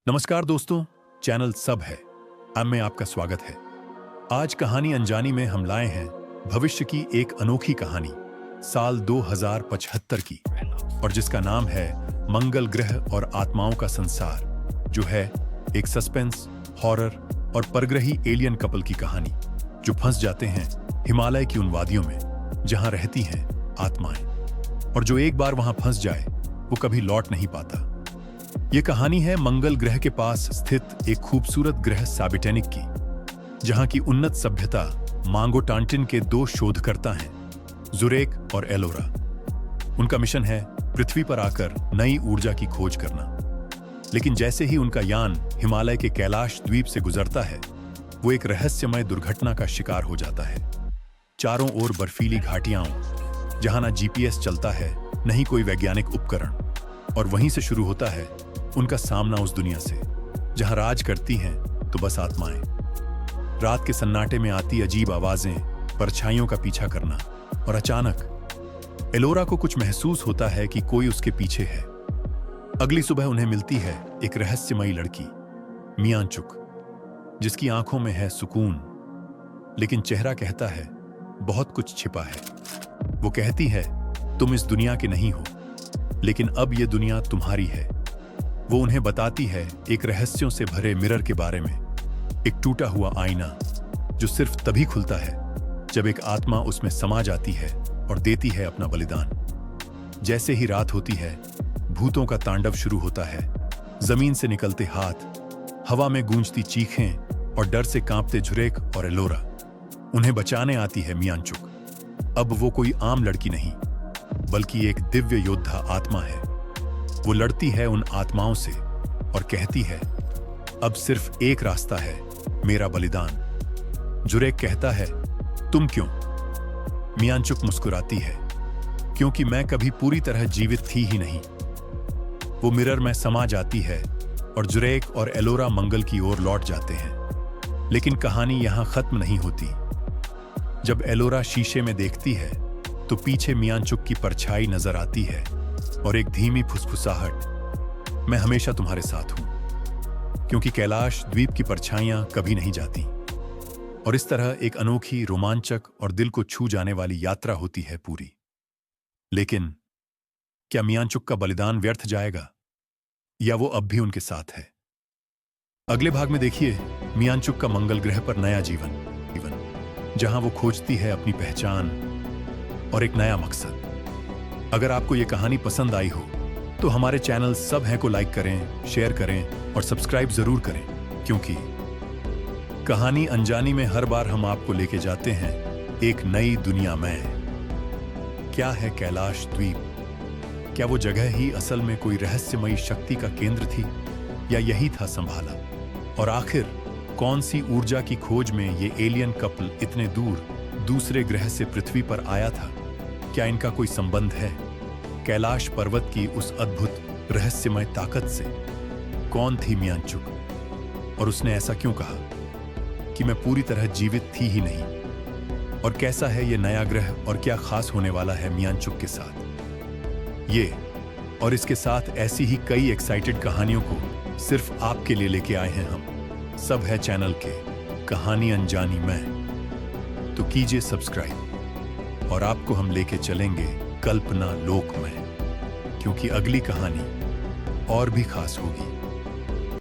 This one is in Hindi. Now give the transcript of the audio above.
नमस्कार दोस्तों, चैनल सब है अब में आपका स्वागत है। आज कहानी अनजानी में हम लाए हैं भविष्य की एक अनोखी कहानी साल 2075 की, और जिसका नाम है मंगल ग्रह और आत्माओं का संसार, जो है एक सस्पेंस, हॉरर और परग्रही एलियन कपल की कहानी जो फंस जाते हैं हिमालय की उन वादियों में जहां रहती हैं आत्माएं, और जो एक बार वहां फंस जाए वो कभी लौट नहीं पाता। ये कहानी है मंगल ग्रह के पास स्थित एक खूबसूरत ग्रह साबिटेनिक की, जहां की उन्नत सभ्यता मांगोटांटिन के दो शोधकर्ता हैं, जुरेक और एलोरा। उनका मिशन है पृथ्वी पर आकर नई ऊर्जा की खोज करना। लेकिन जैसे ही उनका यान हिमालय के कैलाश द्वीप से गुजरता है, वो एक रहस्यमय दुर्घटना का शिकार हो जाता है। चारों ओर बर्फीली घाटियां, जहां ना जीपीएस चलता है, न ही कोई वैज्ञानिक उपकरण, और वहीं से शुरू होता है उनका सामना उस दुनिया से जहां राज करती हैं तो बस आत्माएं। रात के सन्नाटे में आती अजीब आवाजें, परछाइयों का पीछा करना, और अचानक एलोरा को कुछ महसूस होता है कि कोई उसके पीछे है। अगली सुबह उन्हें मिलती है एक रहस्यमयी लड़की, मियांचुक, जिसकी आंखों में है सुकून, लेकिन चेहरा कहता है बहुत कुछ छिपा है। वो कहती है तुम इस दुनिया के नहीं हो, लेकिन अब ये दुनिया तुम्हारी है। वो उन्हें बताती है एक रहस्यों से भरे मिरर के बारे में, एक टूटा हुआ आईना जो सिर्फ तभी खुलता है जब एक आत्मा उसमें समा जाती है और देती है अपना बलिदान। जैसे ही रात होती है, भूतों का तांडव शुरू होता है। जमीन से निकलते हाथ, हवा में गूंजती चीखें और डर से कांपते जुरेक और एलोरा। उन्हें बचाने आती है मियांचुक। अब वो कोई आम लड़की नहीं, बल्कि एक दिव्य योद्धा आत्मा है। वो लड़ती है उन आत्माओं से और कहती है अब सिर्फ एक रास्ता है, मेरा बलिदान। जुरेक कहता है तुम क्यों? मियांचुक मुस्कुराती है क्योंकि मैं कभी पूरी तरह जीवित थी ही नहीं। वो मिरर में समा जाती है और जुरेक और एलोरा मंगल की ओर लौट जाते हैं। लेकिन कहानी यहां खत्म नहीं होती। जब एलोरा शीशे में देखती है तो पीछे मियांचुक की परछाई नजर आती है और एक धीमी फुसफुसाहट, मैं हमेशा तुम्हारे साथ हूं। क्योंकि कैलाश द्वीप की परछाइयां कभी नहीं जाती। और इस तरह एक अनोखी, रोमांचक और दिल को छू जाने वाली यात्रा होती है पूरी। लेकिन क्या मियांचुक का बलिदान व्यर्थ जाएगा, या वो अब भी उनके साथ है? अगले भाग में देखिए मियांचुक का मंगल ग्रह पर नया जीवन, जहां वो खोजती है अपनी पहचान और एक नया मकसद। अगर आपको ये कहानी पसंद आई हो तो हमारे चैनल सब है को लाइक करें, शेयर करें और सब्सक्राइब जरूर करें, क्योंकि कहानी अनजानी में हर बार हम आपको लेके जाते हैं एक नई दुनिया में। क्या है कैलाश द्वीप? क्या वो जगह ही असल में कोई रहस्यमयी शक्ति का केंद्र थी, या यही था संभाला? और आखिर कौन सी ऊर्जा की खोज में ये एलियन कपल इतने दूर दूसरे ग्रह से पृथ्वी पर आया था? क्या इनका कोई संबंध है कैलाश पर्वत की उस अद्भुत रहस्यमय ताकत से? कौन थी मियांचुक, और उसने ऐसा क्यों कहा कि मैं पूरी तरह जीवित थी ही नहीं? और कैसा है ये नया ग्रह, और क्या खास होने वाला है मियांचुक के साथ? ये और इसके साथ ऐसी ही कई एक्साइटेड कहानियों को सिर्फ आपके लिए लेके आए हैं हम सब है चैनल के कहानी अनजानी में। तो कीजिए सब्सक्राइब, और आपको हम लेके चलेंगे कल्पना लोक में, क्योंकि अगली कहानी और भी खास होगी।